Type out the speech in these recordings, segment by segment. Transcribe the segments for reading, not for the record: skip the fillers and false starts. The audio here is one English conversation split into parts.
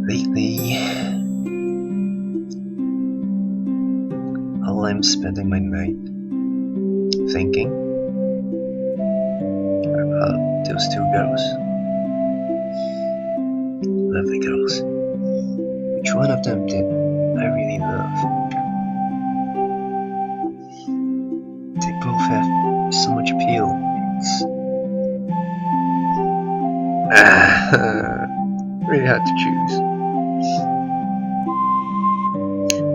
Lately, all I'm spending my night thinking about those two girls. Lovely girls. Which one of them did I really love? They both have so much appeal. It's really hard to choose.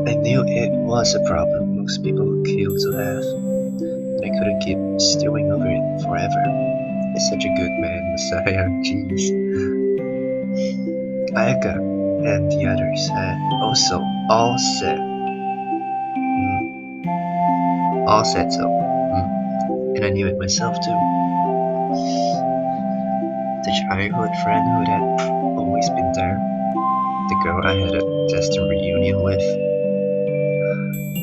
I knew it was a problem most people would kill to have, and I couldn't keep stewing over it forever. He's such a good man, Messiah. Jeez. Ayaka and the others had also all said so, and I knew it myself too. The childhood friend who had always been there, the girl I had a destined reunion with.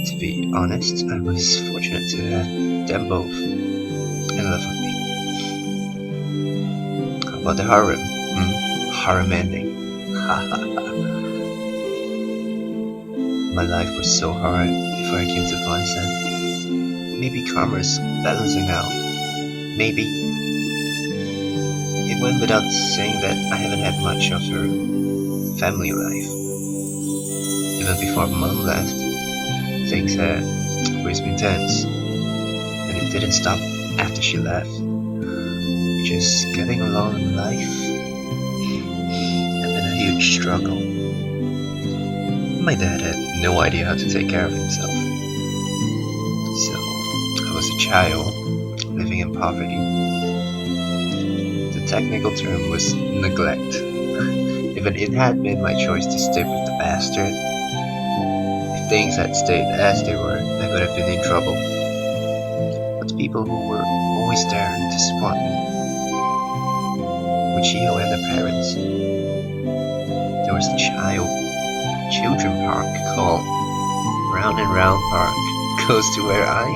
To be honest, I was fortunate to have them both in love with me. How about the harem? Harem ending. My life was so hard before I came to Vincent. Maybe karma's balancing out. Maybe. It went without saying that I haven't had much of her family life. Even before Mom left, things had always been tense, and it didn't stop after she left. Just getting along in life had been a huge struggle. My dad had no idea how to take care of himself, so I was a child living in poverty. The technical term was neglect. Even it had been my choice to stick with the bastard. If things had stayed as they were, I would have been in trouble. But the people who were always there to support me were Chiho and her parents. There was a children park called Round and Round Park, close to where I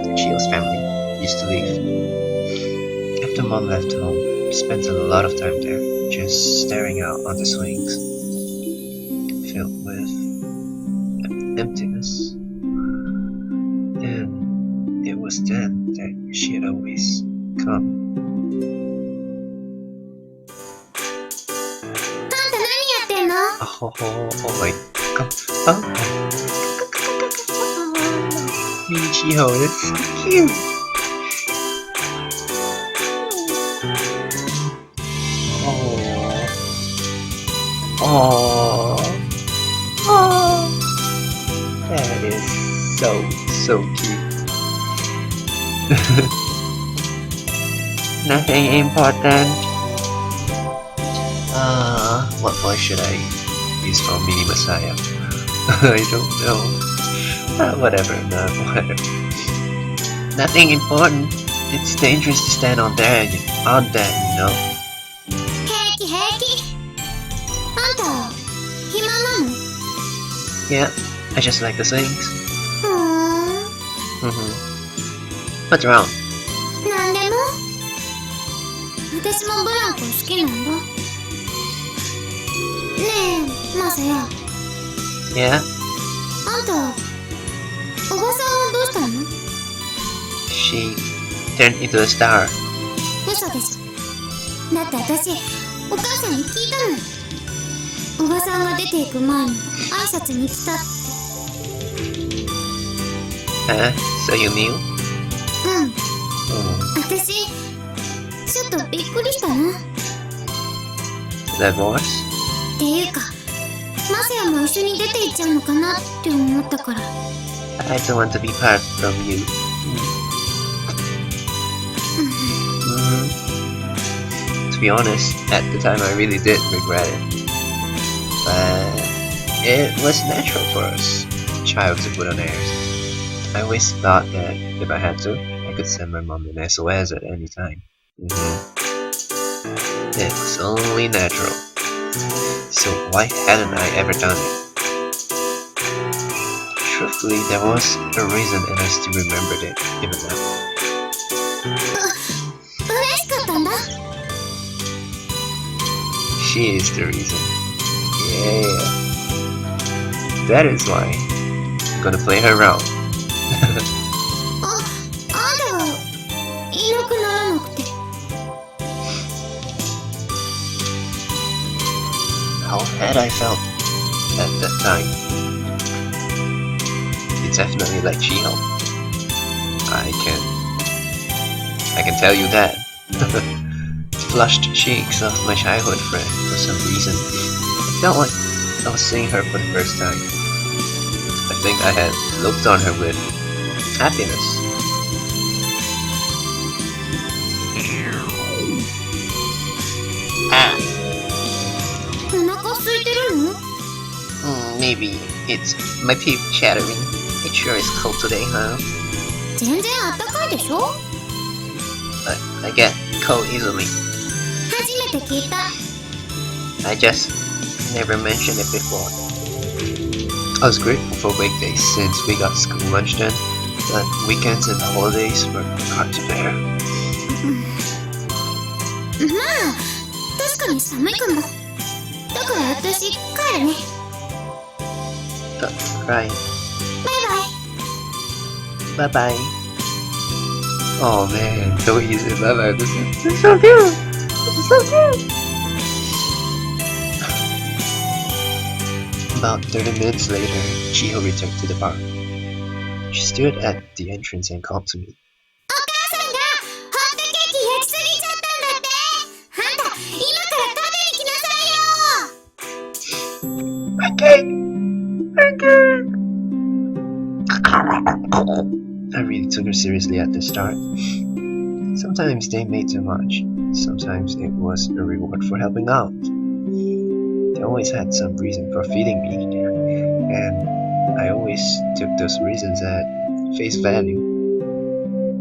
and Chiho's family used to live. After Mom left home, we spent a lot of time there, just staring out on the swings, filled with emptiness. And it was then that she had always come. Oh my god. Chiho, that's so cute. That is so cute. Nothing important. What voice should I use for Mini Messiah? I don't know. Whatever. Nothing important. It's dangerous to stand on that, you know. Yeah, I just like the swings. What's wrong? Yeah? She turned into a star. So you knew? That was? I don't want to be part from you. To be honest, at the time I really did regret it. But it was natural for us, child, to put on airs. I always thought that if I had to, I could send my mom an SOS at any time. It was only natural. So why hadn't I ever done it? Truthfully, there was a reason and I still remembered it, even now. She is the reason. Yeah. That is why I'm gonna play her around. あんたがいなくならなくて。How had I felt at that time? It's definitely like Chiho. I can tell you that. Flushed cheeks of my childhood friend for some reason. I felt like I was seeing her for the first time. I think I had looked on her with happiness. Ah. お腹空いてるの？ Maybe it's my teeth chattering. It sure is cold today, huh? 全然あったかいでしょ？ I get cold easily. 初めて聞いた。I just never mentioned it before. I was grateful for weekdays since we got school lunch done, but weekends and holidays were hard to bear. まあ、確かに寒いかも。だから私帰るね。Right. バイバイ。 Bye bye. Oh man, so easy. Bye bye. This is so cute. This is so cute. About 30 minutes later, Chiho returned to the bar. She stood at the entrance and called to me. お母さんがホットケーキ焼きすぎちゃったんだって。あんた今から食べに来なさいよ。My cake! My cake! I really took her seriously at the start. Sometimes they made too much. Sometimes it was a reward for helping out. They always had some reason for feeding me, and I always took those reasons at face value.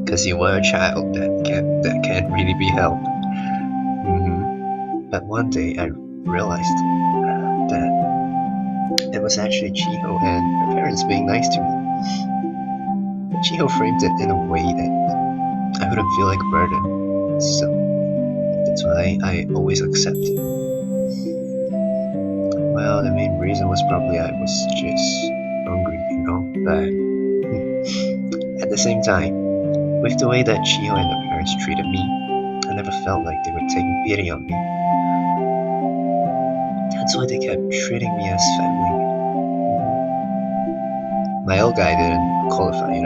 Cause you were a child that can't really be helped. But one day I realized that it was actually Chiho and her parents being nice to me. Chiho framed it in a way that I wouldn't feel like a burden, so that's why I always accepted. Well, the main reason was probably I was just hungry, but at the same time, with the way that Chiho and the parents treated me, I never felt like they were taking pity on me. That's why they kept treating me as family. My old guy didn't qualify,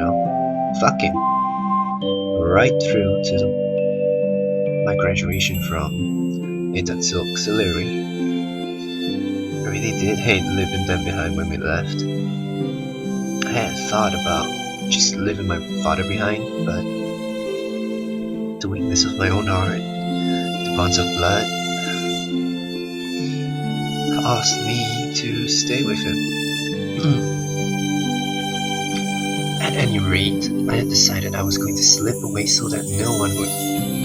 Fuck him. Right through to my graduation from Itatsu Auxiliary. I really did hate leaving them behind when we left. I had thought about just leaving my father behind, but the weakness of my own heart, the bonds of blood, caused me to stay with him. At any rate, I had decided I was going to slip away so that no one would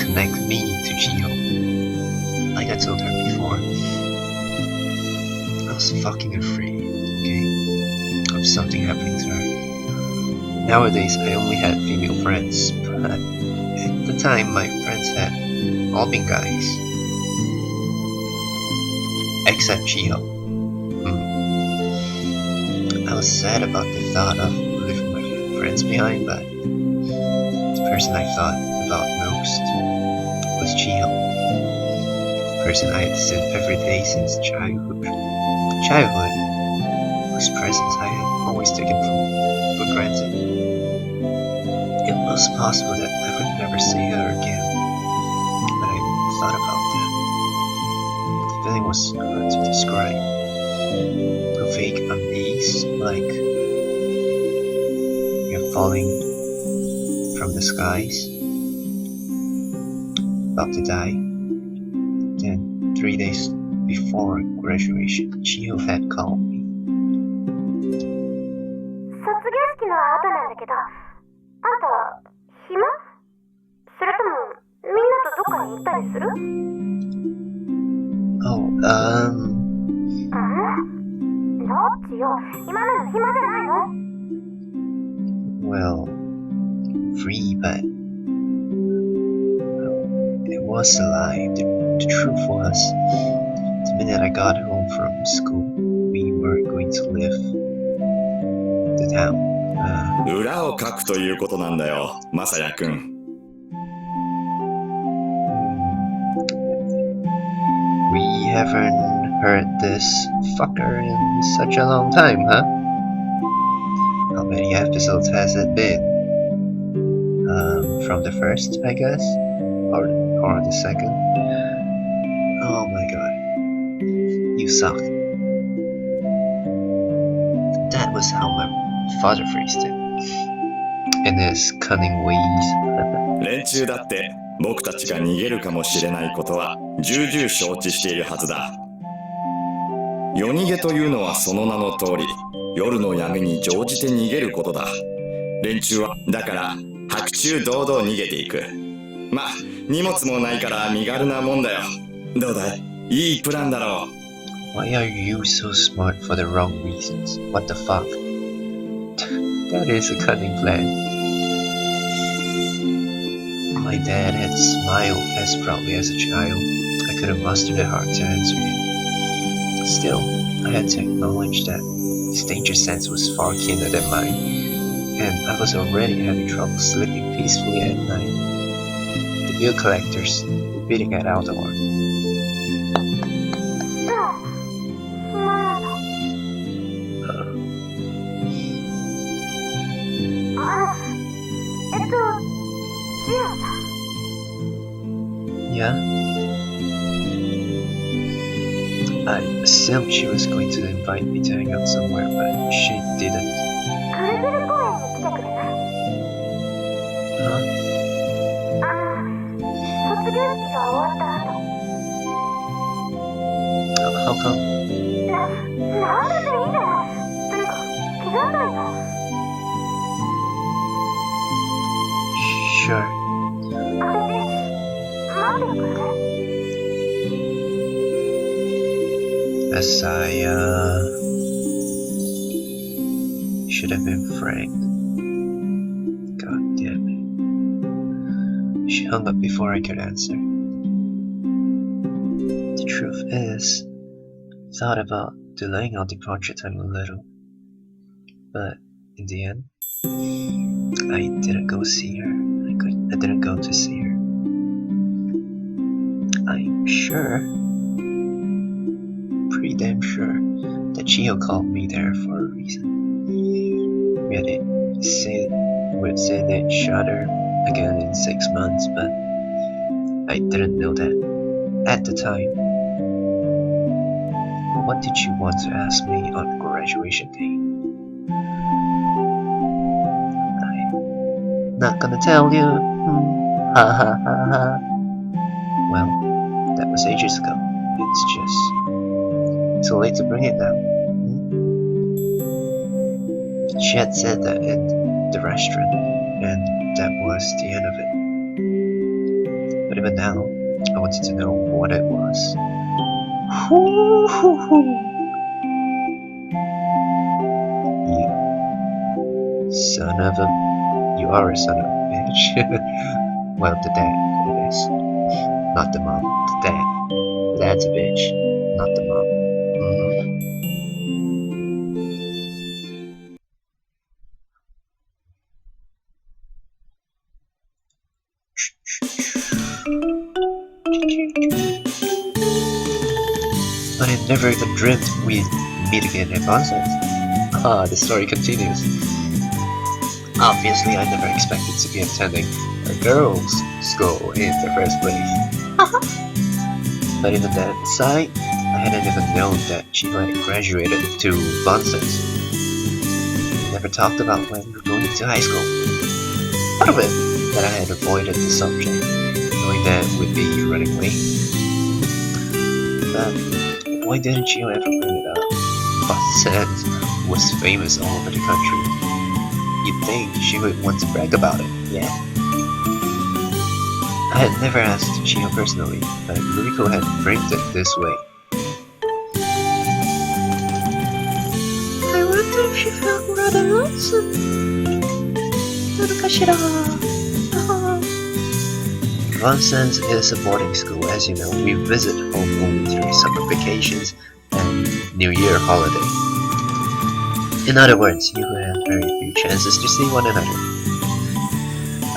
connect me to Chiho. Like I told her before, I was fucking afraid, of something happening to her. Nowadays, I only had female friends, but at the time, my friends had all been guys. Except Chiho. I was sad about the thought of leaving my friends behind, but the person I thought about most was Chiho. The person I had seen every day since childhood, whose presence I had always taken for granted. It was possible that I would never see her again, but I thought about that. The feeling was hard to describe. A vague unease, like you're falling from the skies, about to die. Then 3 days before graduation, Chiho had called me. 卒業式の後なんだけど、あんた暇？それともみんなとどっかに行ったりする？ Oh, どっちよ、今なの暇じゃないの？ well, free, but well, it was a lie. The truth was, The minute I got home from school, we were going to leave the town. 裏を書くということなんだよ、まさやくん。We haven't heard this fucker in such a long time, huh? How many episodes has it been? From the first, I guess? Or the second? Oh my god. You suck. That was how my father phrased it. In his cunning ways. 連中だって僕たちが逃げるかもしれないことは重々承知しているはずだ。夜逃げというのはその名の通り、夜の闇に乗じて逃げることだ。連中はだから白昼堂々逃げていく。ま、荷物もないから身軽なもんだよ。どうだい？いいプランだろう。Why are you so smart for the wrong reasons? What the fuck? That is a cunning plan. My dad had smiled as proudly as a child. I couldn't muster the heart to answer him. Still, I had to acknowledge that his danger sense was far keener than mine, and I was already having trouble sleeping peacefully at night. The bill collectors were beating at our door. ジオさん。Yeah? I assumed she was going to invite me to hang out somewhere, but she didn't. ぐるぐる公園に来てくれない？ Huh? 卒業式が終わった後。How come? なんだっていいじゃない。とにかく気がないの。Sure. 待ってるからね。As I, should have been frank. God damn it. She hung up before I could answer. The truth is, I thought about delaying our departure time a little. But in the end, I didn't go see her. I didn't go to see her. I'm sure, pretty damn sure, that Chiho called me there for a reason. We'd say they'd shudder again in 6 months, but I didn't know that at the time. What did you want to ask me on graduation day? I'm not gonna tell you. Ha ha ha ha. Well, that was ages ago. It's just too late to bring it now. She had said that in the restaurant, and that was the end of it. But even now, I wanted to know what it was. You are a son of a bitch. Well, the dad, it is. Not the mom, the dad. The dad's a bitch, not the mom. But I never even dreamt we'd meet again at Bonsai. The story continues. Obviously, I never expected to be attending a girls' school in the first place. But even that aside, I hadn't even known that Chiho had graduated to Bonsai. We never talked about when we were going to high school. Part of it that I had avoided the subject, knowing that we'd be running late. But why didn't Chiho ever bring it up? Bonsai was famous all over the country. You'd think she would want to brag about it, yeah. I had never asked Chiho personally, but Ruriko had framed it this way. I wonder if she felt rather lonesome. one sense, it is a boarding school. As you know, we visit home only during summer vacations and New Year holiday. In other words, you would have very few chances to see one another.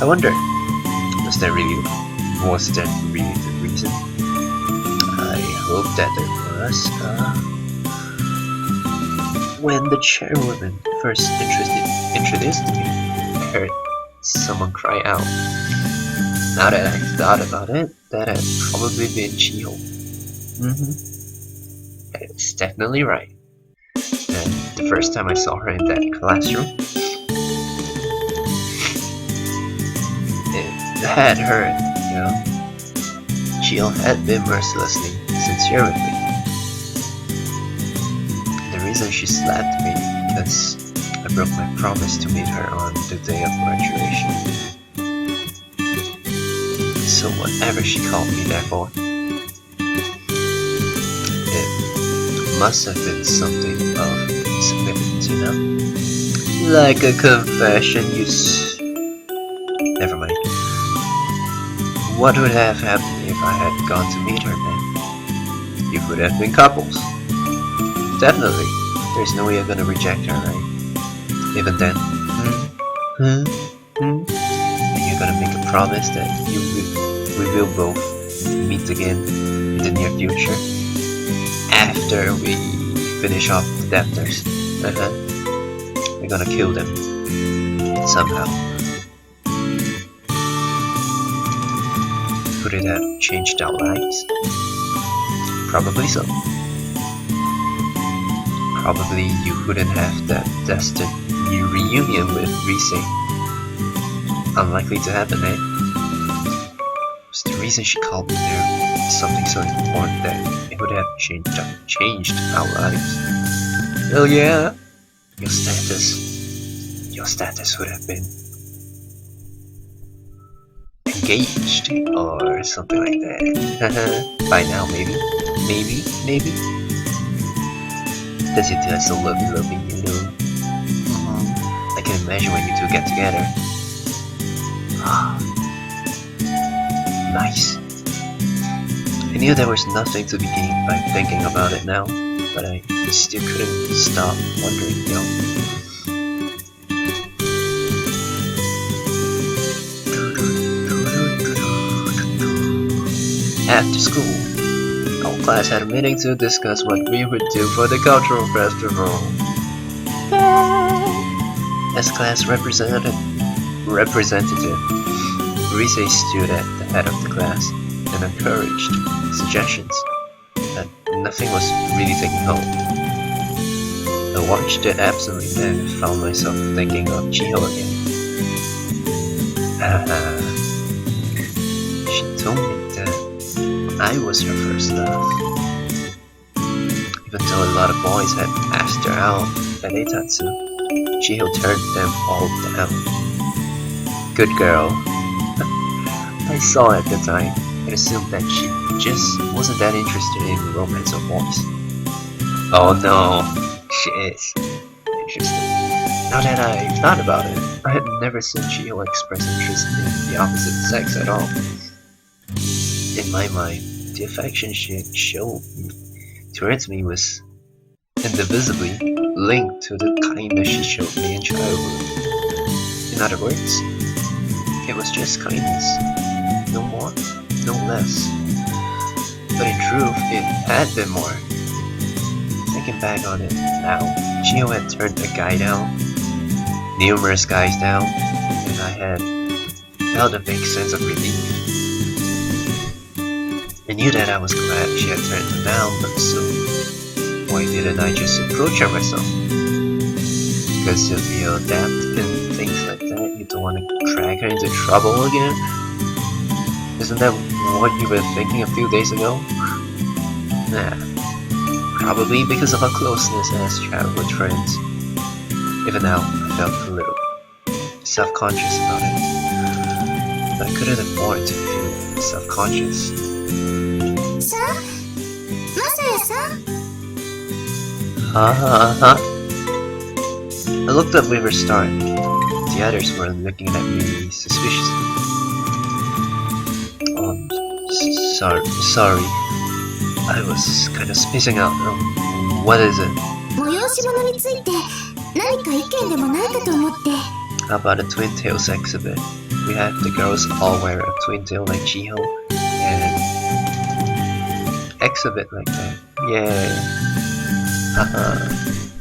I wonder, was that really the reason? I hope that it was. When the chairwoman first introduced me, I heard someone cry out. Now that I thought about it, that had probably been Chiho. It's definitely right. And the first time I saw her in that classroom, it had hurt, you know. Chiho had been mercilessly sincere with me. The reason she slapped me because I broke my promise to meet her on the day of graduation. So whatever she called me there for, it must have been something of significance, you know? Like a confession, Never mind. What would have happened if I had gone to meet her then? You would have been couples. Definitely. There's no way you're gonna reject her, right? Even then. And you're gonna make a promise that we will both meet again in the near future after we finish off the debtors. We're gonna kill them somehow. Could it have changed our lives? Probably so. Probably you wouldn't have that destined reunion with Rise. Unlikely to happen, eh? Was the reason she called me there something so important that it would have changed our lives? Well, yeah. Your status would have been engaged or something like that. By now, maybe. Does you two are so lovey, you know? I can imagine when you two get together. Nice. I knew there was nothing to be gained by thinking about it now, but I still couldn't stop wondering, you know. After school, our class had a meeting to discuss what we would do for the cultural festival. As class representative, Rise stood at the head of the class and encouraged suggestions that nothing was really taking hold. I watched it absently and found myself thinking of Chiho again. She told me that I was her first love. Even though a lot of boys had asked her out at Eitatsu, Chiho turned them all down. Good girl. I saw at the time and assumed that she just wasn't that interested in romance or boys. Oh no, she is interested. Now that I thought about it, I had never seen Chiho express interest in the opposite sex at all. In my mind, the affection she had shown towards me was indivisibly linked to the kindness she showed me in childhood. In other words, it was just kindness. No more, no less. But in truth, it had been more. Thinking back on it now, Chiho had turned a guy down, numerous guys down, and I had felt a big sense of relief. I knew that I was glad she had turned him down, but so why didn't I just approach her myself? Because if you're adept in things like that, you don't want to drag her into trouble again? Isn't that what you were thinking a few days ago? Nah. Probably because of our closeness as childhood friends. Even now, I felt a little self-conscious about it. But I couldn't afford to feel self-conscious. I looked up with her start. The others were looking at me suspiciously. Sorry. I was kind of spacing out. What is it? 催し物について何か意見でもないかと思って。 How about a Twin Tails exhibit? We have the girls all wear a twin tail like Chiho and exhibit like that. Yay! Haha.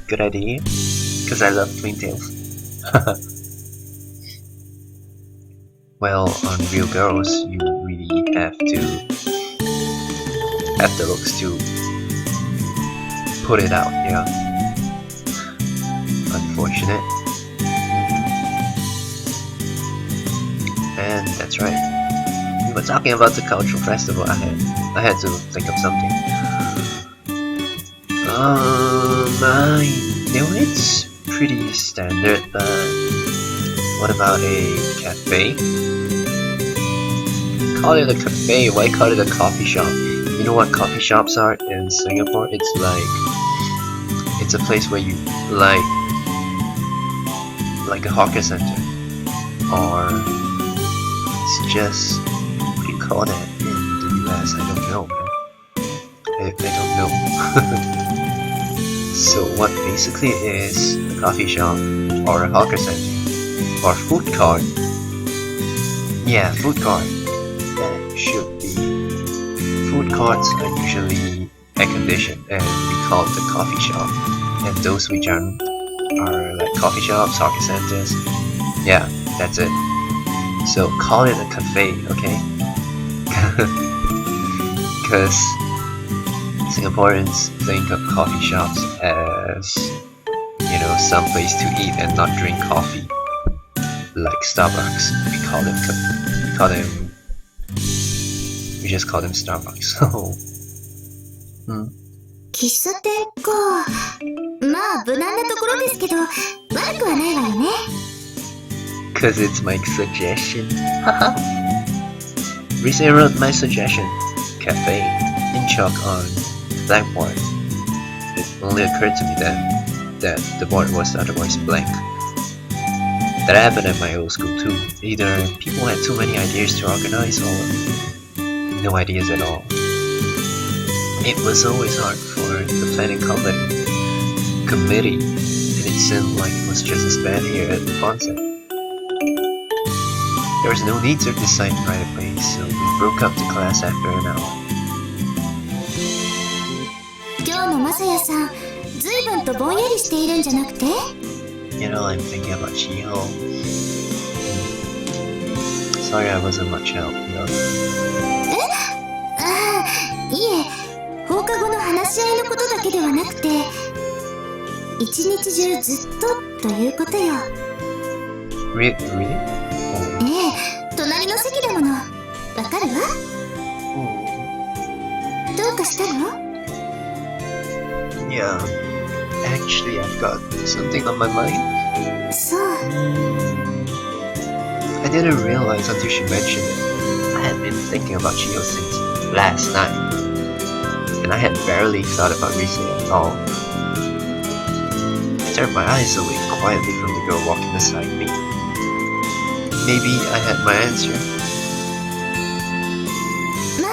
Good idea. Because I love twin tails. Well, on real girls, you really have the looks to put it out, yeah. Unfortunate. And that's right. We were talking about the cultural festival. I had to think of something. It's pretty standard, but what about a cafe? Call it a cafe, why call it a coffee shop? You know what coffee shops are in Singapore? It's a place where you like a hawker center, or it's just, what do you call that in the US? I don't know, man. I don't know. So what basically is a coffee shop or a hawker center or food court? Yeah, food court. That should be. Food courts are usually air conditioned and we call it the coffee shop. And those which are like coffee shops, hawker centers. Yeah, that's it. So call it a cafe, okay? Because Singaporeans think of coffee shops as, you know, some place to eat and not drink coffee, like Starbucks. We just call them Starbucks. So, 喫茶店か。まあ無難なところですけど、悪くはないわよね。Cause it's my suggestion. Recently wrote my suggestion. Cafe in chalk on the blackboard. It only occurred to me then that the board was otherwise blank. That happened at my old school too. Either people had too many ideas to organize or no ideas at all. It was always hard for the planning committee, and it seemed like it was just as bad here at the concept. There was no need to decide right away, so we broke up the class after an hour. 今日のまさやさん、ずいぶんとぼんやりしているんじゃなくて？ You know, I'm thinking about Chiho. Sorry I wasn't much help, you know. ああ、いえ、放課後の話し合いのことだけではなくて、一日中ずっとということよ。Really? ええ、隣の席だもの。わかるわ？どうかしたの？ Yeah, actually I've got something on my mind. そう。I didn't realize until she mentioned it. I had been thinking about Chiho since last night, and I had barely thought about Rise at all. I turned my eyes away quietly from the girl walking beside me. Maybe I had my answer. まあ、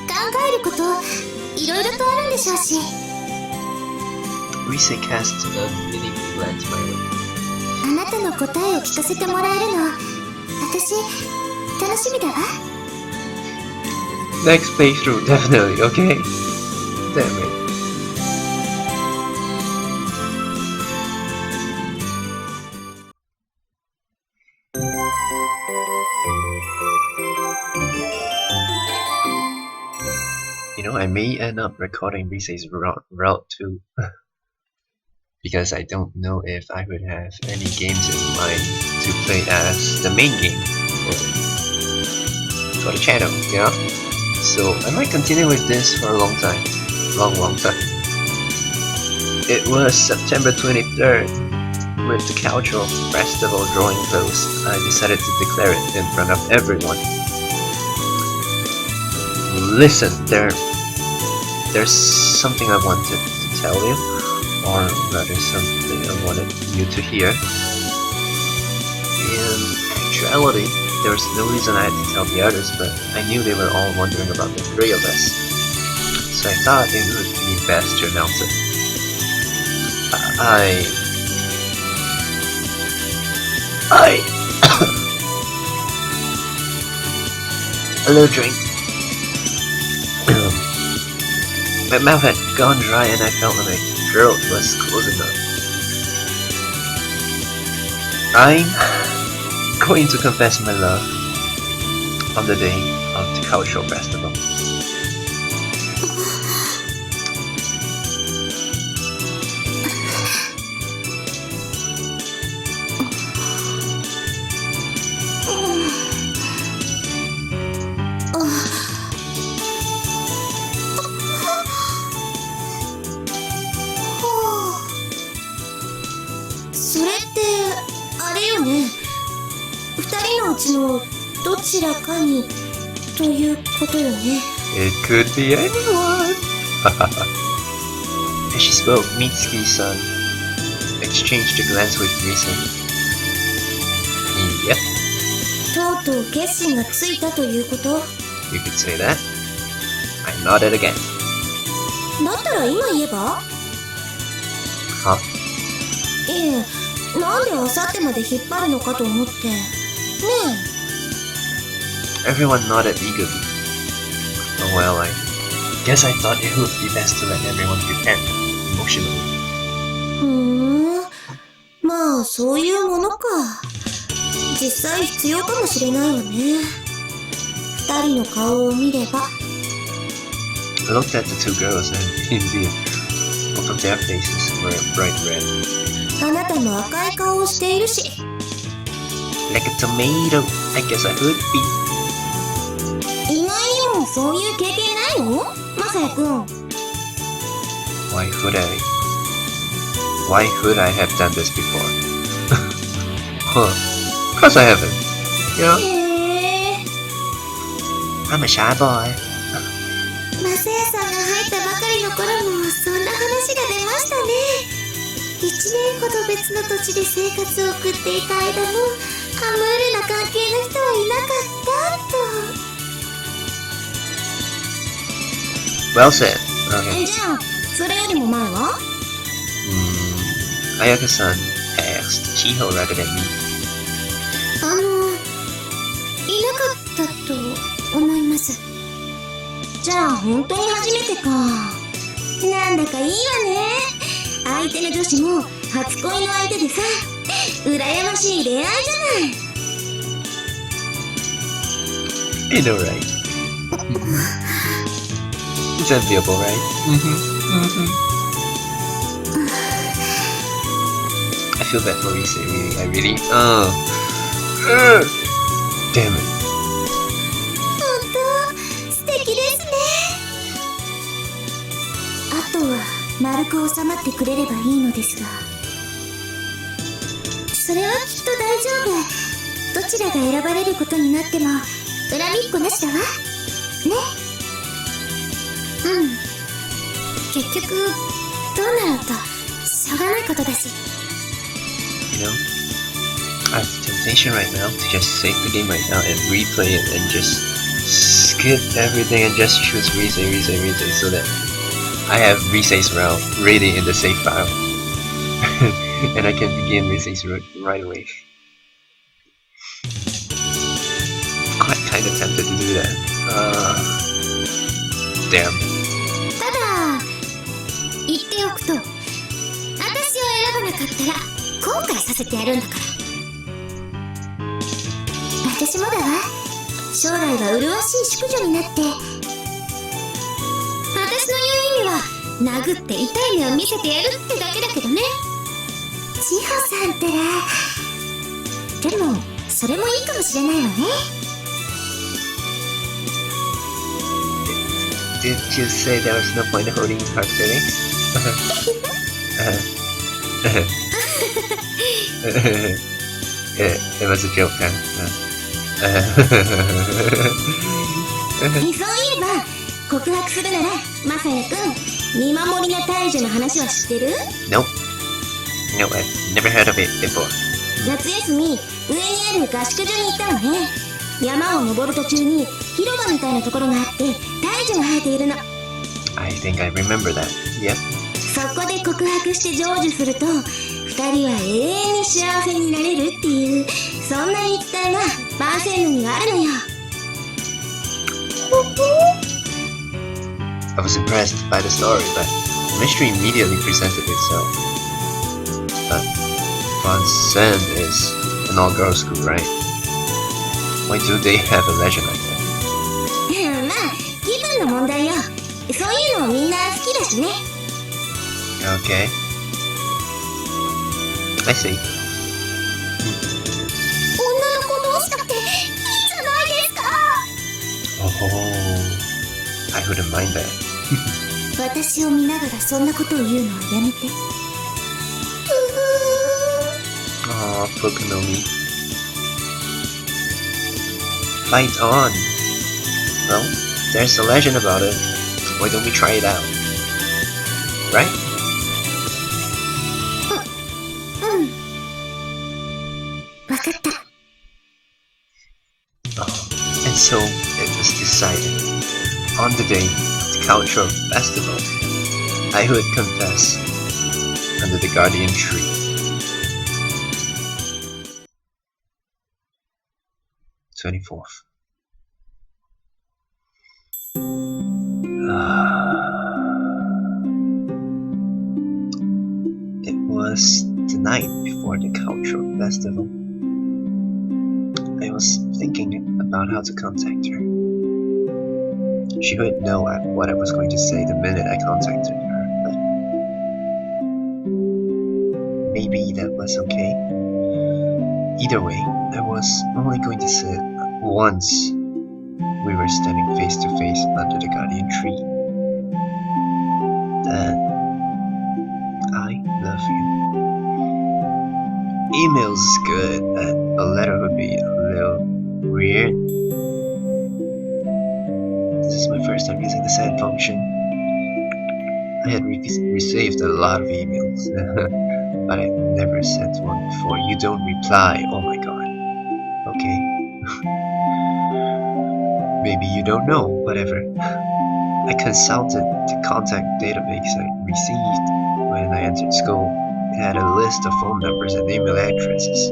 考えることいろいろとあるんでしょうし。Rise cast a meaningful glance my way. あなたの答えを聞かせてもらえるの、私楽しみだわ。Next playthrough, definitely, okay? Damn it. You know, I may end up recording Rise's route too. Because I don't know if I would have any games in mind to play as the main game for the channel, you know? So I might continue with this for a long time. Long time. It was September 23rd. With the cultural festival drawing close, I decided to declare it in front of everyone. Listen, there's something I wanted to tell you, or rather something I wanted you to hear. In actuality, There was no reason I had to tell the others, but I knew they were all wondering about the three of us. So I thought it would be best to announce it. A little drink. My mouth had gone dry and I felt like my throat was closing up. I'm going to confess my love on the day of the cultural festival. It could be anyone. As she spoke, Mitsuki-san exchanged a glance with Risen. Yep, とうとう決心がついたということ？ you could say that. I nodded again. だったら今言えば？ Huh? いえ、なんで明後日まで引っ張るのかと思って。ねえ。 Everyone nodded eagerly. Oh well, I guess I thought it would be best to let everyone prepare emotionally. まあそういうものか。実際必要かもしれないわね。二人の顔を見れば。 I looked at the two girls and indeed, both of their faces were bright red. あなたも赤い顔をしているし。 Like a tomato, I guess I would be. 意外にもそういう経験ないの？まさやくん。 Why could I have done this before? Huh. Of course I haven't. You know? へー。 I'm a shy boy. まさやさんが入ったばかりの頃もそんな話が出ましたね。1年ほど別の土地で生活を送っていた間もアムールな関係の人はいなかったと。 Well said. Okay. じゃあ、それよりも前は？ Ayaka-san asked Chiho rather than me. いなかったと思います。じゃあ、本当に初めてか。なんだかいいわね。相手の女子も初恋の相手でさ、羨ましい恋愛じゃない。You know, right? It's enviable, right? I feel bad for Rise, really. I really. Damn it. 本当、素敵ですね。あとは丸く収まってくれればいいのですが。それはきっと大丈夫。どちらが選ばれることになっても恨みっこなしだわ。ね。結局どうなろうとしょうがないことだし。 You know, I have the temptation right now to just save the game right now and replay it and just skip everything and just choose Rise so that I have Rise's route ready in the save file. And I can begin Rise's route right away. Quite kinda tempted to do that. Damn. ただ言っておくと、私を選ばなかったら後悔させてやるんだから。私もだわ。将来は麗しい淑女になって。私の言う意味は殴って痛い目を見せてやるってだけだけどね。千穂さんったら。でもそれもいいかもしれないわね。 Did you say there was no point in holding hard feelings? It was a joke, huh? そういえば告白するならまさやくん、見守りの大樹の話は知ってる？ Nope. No, I've never heard of it before. 夏休み上にある合宿所に行ったのね。山を登る途中に広場みたいなところがあって大樹が生えているの。 I think I remember that. Yep. そこで告白して成就すると2人は永遠に幸せになれるっていう、そんな言い伝えがバンセンヌにはあるのよ。I was impressed by the story, but the mystery immediately presented itself. But Van is an all-girls school, right? Why do they have a legend like that? まあ気分の問題よ。そういうのみんな好きだしね。 Okay. I see. 女の子同士だっていいじゃないですか。 Oh, I wouldn't mind that. 私を見ながらそんなことを言うのはやめて。Aw, Pokonomi. Fight on! Well, there's a legend about it. Why don't we try it out? Right? わかった。 Oh, and so it was decided. On the day of the cultural festival, I would confess under the guardian tree. (24th) It was the night before the cultural festival. I was thinking about how to contact her. She would know what I was going to say the minute I contacted her, but maybe that was okay. Either way, I was only going to say it once we were standing face to face under the guardian tree. That I love you. Email's good, but a letter would be a little weird. This is my first time using the send function. I had received a lot of emails, but I never sent one before. You don't reply. Oh my god. Okay. Maybe you don't know. Whatever. I consulted the contact database I received when I entered school. It had a list of phone numbers and email addresses.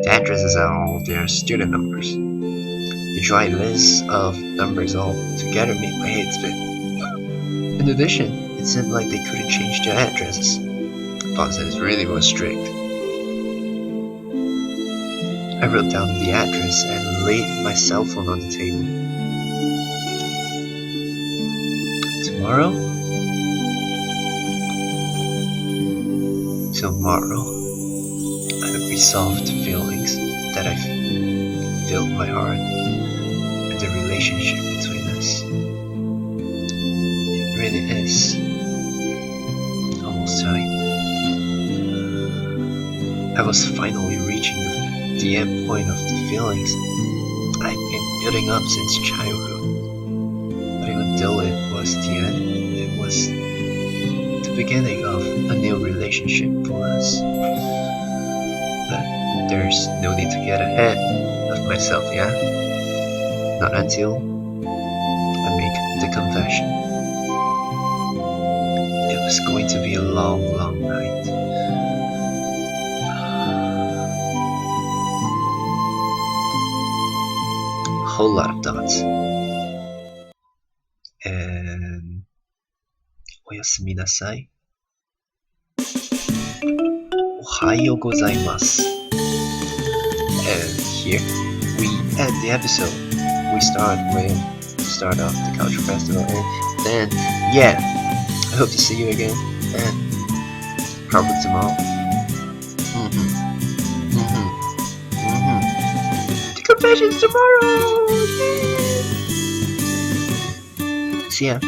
The addresses are all their student numbers. The dry list of numbers all together made my head spin. In addition, it seemed like they couldn't change their addresses. Fonseca really was strict. I wrote down the address and laid my cell phone on the table. Tomorrow? Tomorrow, I would resolve the feelings that I filled my heart with the relationship between us. It really is almost time. I was finally reaching the end point of the feelings I've been building up since childhood. But even though it was the end, it was the beginning of a new relationship for us. But there's no need to get ahead of myself, yeah? Not until I make the confession. It was going to be a long, long night. A whole lot of thoughts. And おやすみなさい。おはようございます。And here we end the episode. We start off the culture festival, and then yeah, I hope to see you again, and probably tomorrow. The confessions tomorrow. See ya.